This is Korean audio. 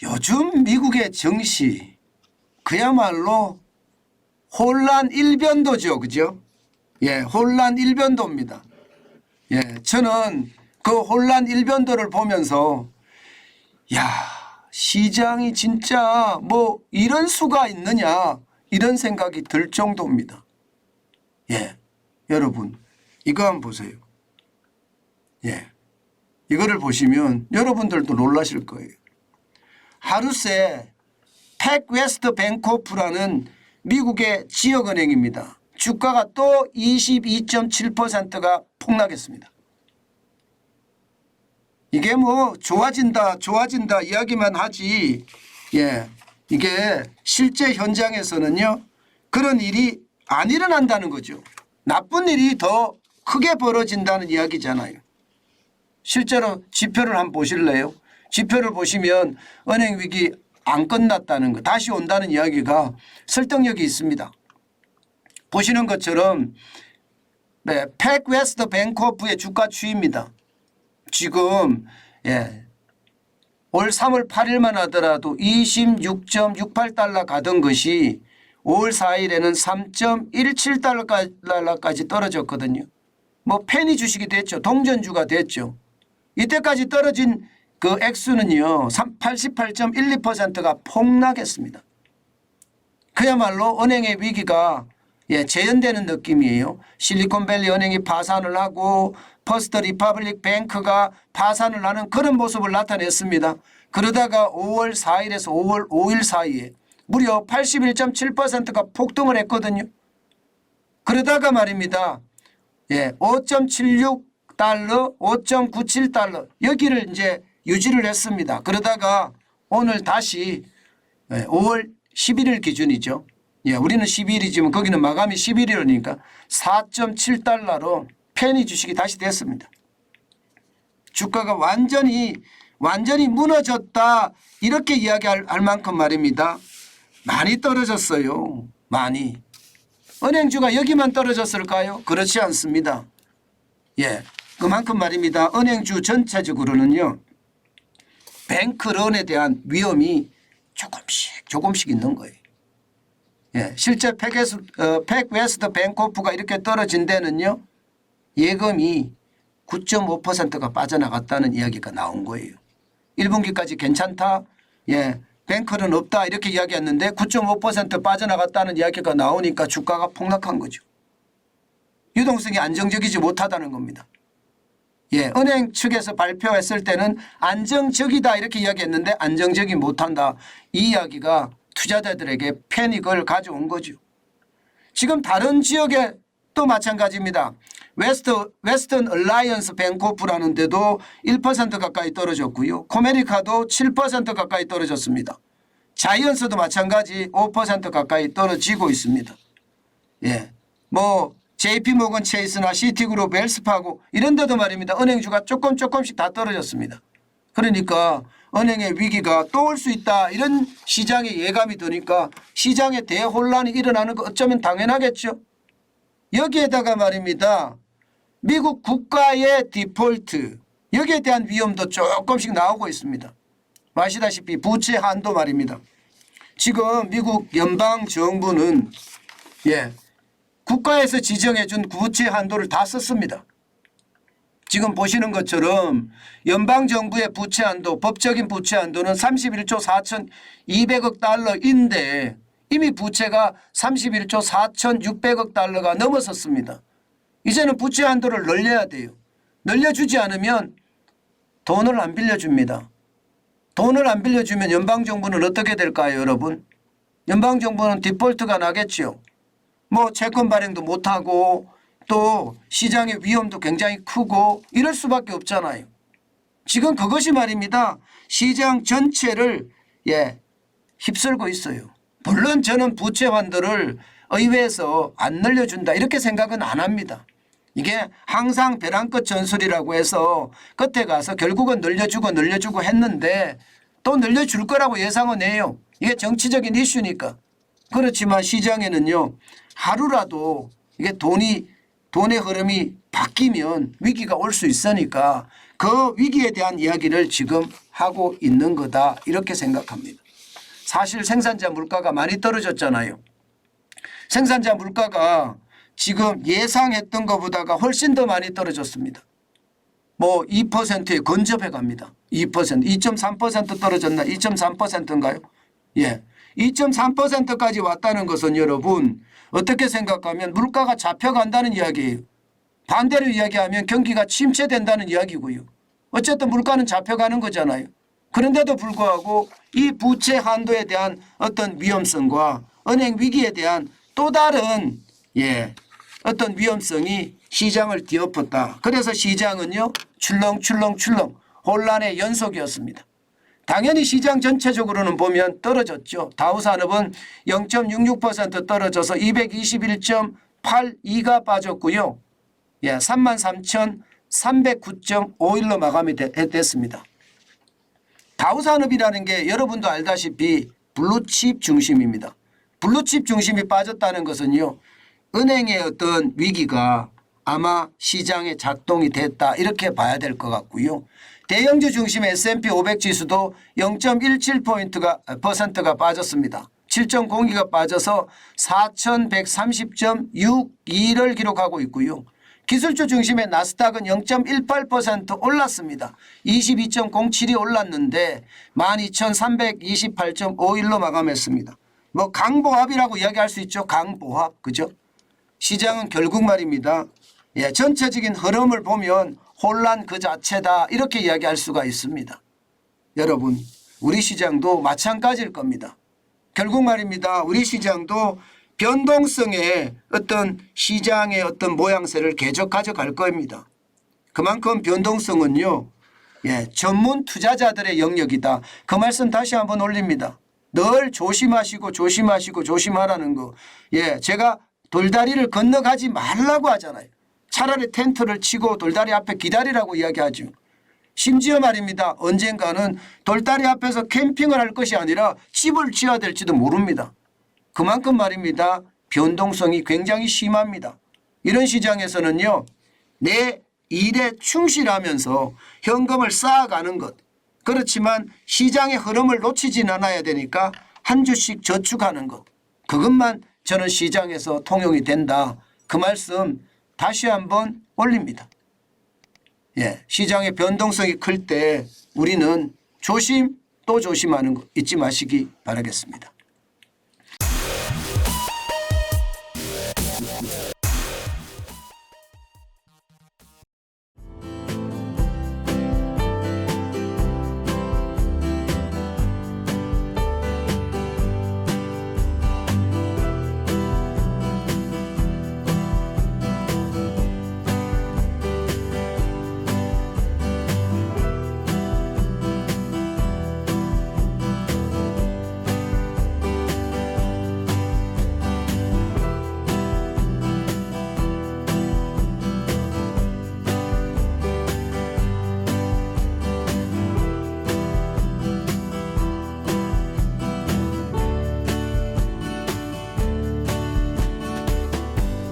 요즘 미국의 정시 그야말로 혼란 일변도죠. 그죠? 예, 혼란 일변도입니다. 예, 저는 그 혼란 일변도를 보면서 야, 시장이 진짜 뭐 이런 수가 있느냐 이런 생각이 들 정도입니다. 예, 여러분 이거 한번 보세요. 예, 이거를 보시면 여러분들도 놀라실 거예요. 하루 새 팩웨스트 뱅코프라는 미국의 지역은행입니다. 주가가 또 22.7%가 폭락했습니다. 이게 뭐 좋아진다 이야기만 하지, 예, 이게 실제 현장에서는요 그런 일이 안 일어난다는 거죠. 나쁜 일이 더 크게 벌어진다는 이야기잖아요. 실제로 지표를 한번 보실래요? 지표를 보시면 은행 위기 안 끝났다는 거, 다시 온다는 이야기가 설득력이 있습니다. 보시는 것처럼 네, 팩웨스트 뱅코프의 주가 추이입니다. 지금 예, 올 3월 8일만 하더라도 26.68달러 가던 것이 5월 4일에는 3.17달러까지 떨어졌거든요. 뭐 페니 주식이 됐죠. 동전주가 됐죠. 이때까지 떨어진 그 액수는요 88.12%가 폭락했습니다. 그야말로 은행의 위기가 예, 재현되는 느낌이에요. 실리콘밸리 은행이 파산을 하고 퍼스트 리퍼블릭 뱅크가 파산을 하는 그런 모습을 나타냈습니다. 그러다가 5월 4일에서 5월 5일 사이에 무려 81.7%가 폭등을 했거든요. 그러다가 말입니다. 예, 5.76달러, 5.97달러 여기를 이제 유지를 했습니다. 그러다가 오늘 다시 5월 11일 기준이죠. 예, 우리는 12일이지만 거기는 마감이 11일이니까 4.7달러로 페니 주식이 다시 됐습니다. 주가가 완전히 무너졌다 이렇게 이야기할 만큼 말입니다. 많이 떨어졌어요. 많이. 은행주가 여기만 떨어졌을까요? 그렇지 않습니다. 예, 그만큼 말입니다. 은행주 전체적으로는요. 뱅크런에 대한 위험이 조금씩 있는 거예요. 예, 실제 팩웨스트 뱅코프가 이렇게 떨어진 데는요. 예금이 9.5%가 빠져나갔다는 이야기가 나온 거예요. 1분기까지 괜찮다. 예, 뱅크는 없다 이렇게 이야기했는데 9.5% 빠져나갔다는 이야기가 나오니까 주가가 폭락한 거죠. 유동성이 안정적이지 못하다는 겁니다. 예, 은행 측에서 발표했을 때는 안정적이다 이렇게 이야기했는데 안정적이 못한다. 이 이야기가 투자자들에게 패닉을 가져온 거죠. 지금 다른 지역에 또 마찬가지입니다. 웨스턴 얼라이언스 뱅코프라는 데도 1% 가까이 떨어졌고요. 코메리카도 7% 가까이 떨어졌습니다. 자이언스도 마찬가지 5% 가까이 떨어지고 있습니다. 예, 뭐 JP모건 체이스나 시티그룹, 웰스파고 이런 데도 말입니다. 은행주가 조금씩 다 떨어졌습니다. 그러니까 은행의 위기가 또 올 수 있다 이런 시장의 예감이 드니까 시장에 대혼란이 일어나는 거 어쩌면 당연하겠죠. 여기에다가 말입니다. 미국 국가의 디폴트 여기에 대한 위험도 조금씩 나오고 있습니다. 아시다시피 부채 한도 말입니다. 지금 미국 연방정부는 예, 국가에서 지정해 준 부채 한도를 다 썼습니다. 지금 보시는 것처럼 연방정부의 부채 한도, 법적인 부채 한도는 31조 4,200억 달러인데 이미 부채가 31조 4,600억 달러가 넘어섰습니다. 이제는 부채 한도를 늘려야 돼요. 늘려주지 않으면 돈을 안 빌려줍니다. 돈을 안 빌려주면 연방정부는 어떻게 될까요, 여러분? 연방정부는 디폴트가 나겠죠. 뭐 채권 발행도 못하고 또 시장의 위험도 굉장히 크고 이럴 수밖에 없잖아요. 지금 그것이 말입니다. 시장 전체를 예, 휩쓸고 있어요. 물론 저는 부채 한도를 의회에서 안 늘려준다 이렇게 생각은 안 합니다. 이게 항상 벼랑 끝 전술이라고 해서 끝에 가서 결국은 늘려주고 했는데 또 늘려줄 거라고 예상은 해요. 이게 정치적인 이슈니까. 그렇지만 시장에는요. 하루라도 이게 돈의 흐름이 바뀌면 위기가 올 수 있으니까 그 위기에 대한 이야기를 지금 하고 있는 거다 이렇게 생각합니다. 사실 생산자 물가가 많이 떨어졌잖아요. 생산자 물가가 지금 예상했던 것보다가 훨씬 더 많이 떨어졌습니다. 뭐 2%에 근접해 갑니다. 2%, 2.3% 떨어졌나? 2.3%인가요? 예. 2.3%까지 왔다는 것은 여러분 어떻게 생각하면 물가가 잡혀간다는 이야기예요. 반대로 이야기하면 경기가 침체된다는 이야기고요. 어쨌든 물가는 잡혀가는 거잖아요. 그런데도 불구하고 이 부채 한도에 대한 어떤 위험성과 은행 위기에 대한 또 다른 어떤 위험성이 시장을 뒤엎었다. 그래서 시장은요 출렁출렁 혼란의 연속이었습니다. 당연히 시장 전체적으로는 보면 떨어졌죠. 다우산업은 0.66% 떨어져서 221.82가 빠졌고요. 33,309.51로 마감이 됐습니다. 다우산업이라는 게 여러분도 알다시피 블루칩 중심입니다. 블루칩 중심이 빠졌다는 것은요. 은행의 어떤 위기가 아마 시장에 작동이 됐다 이렇게 봐야 될 것 같고요. 대형주 중심의 S&P 500 지수도 0.17%가 빠졌습니다. 7.02가 빠져서 4,130.62를 기록하고 있고요. 기술주 중심의 나스닥은 0.18% 올랐습니다. 22.07이 올랐는데 12,328.51로 마감했습니다. 뭐 강보합이라고 이야기할 수 있죠. 강보합. 그죠? 시장은 결국 말입니다. 전체적인 흐름을 보면 혼란 그 자체다 이렇게 이야기할 수가 있습니다. 여러분 우리 시장도 마찬가지일 겁니다. 결국 말입니다. 우리 시장도 변동성의 어떤 시장의 어떤 모양새를 계속 가져갈 겁니다. 그만큼 변동성은요. 전문 투자자들의 영역이다. 그 말씀 다시 한번 올립니다. 늘 조심하시고 조심하라는 거. 제가 돌다리를 건너가지 말라고 하잖아요. 차라리 텐트를 치고 돌다리 앞에 기다리라고 이야기하죠. 심지어 말입니다. 언젠가는 돌다리 앞에서 캠핑을 할 것이 아니라 집을 지어야 될지도 모릅니다. 그만큼 말입니다. 변동성이 굉장히 심합니다. 이런 시장에서는요. 내 일에 충실하면서 현금을 쌓아가는 것. 그렇지만 시장의 흐름을 놓치진 않아야 되니까 한 주씩 저축하는 것. 그것만 저는 시장에서 통용이 된다. 그 말씀 다시 한번 올립니다. 시장의 변동성이 클 때 우리는 조심 또 조심하는 거 잊지 마시기 바라겠습니다.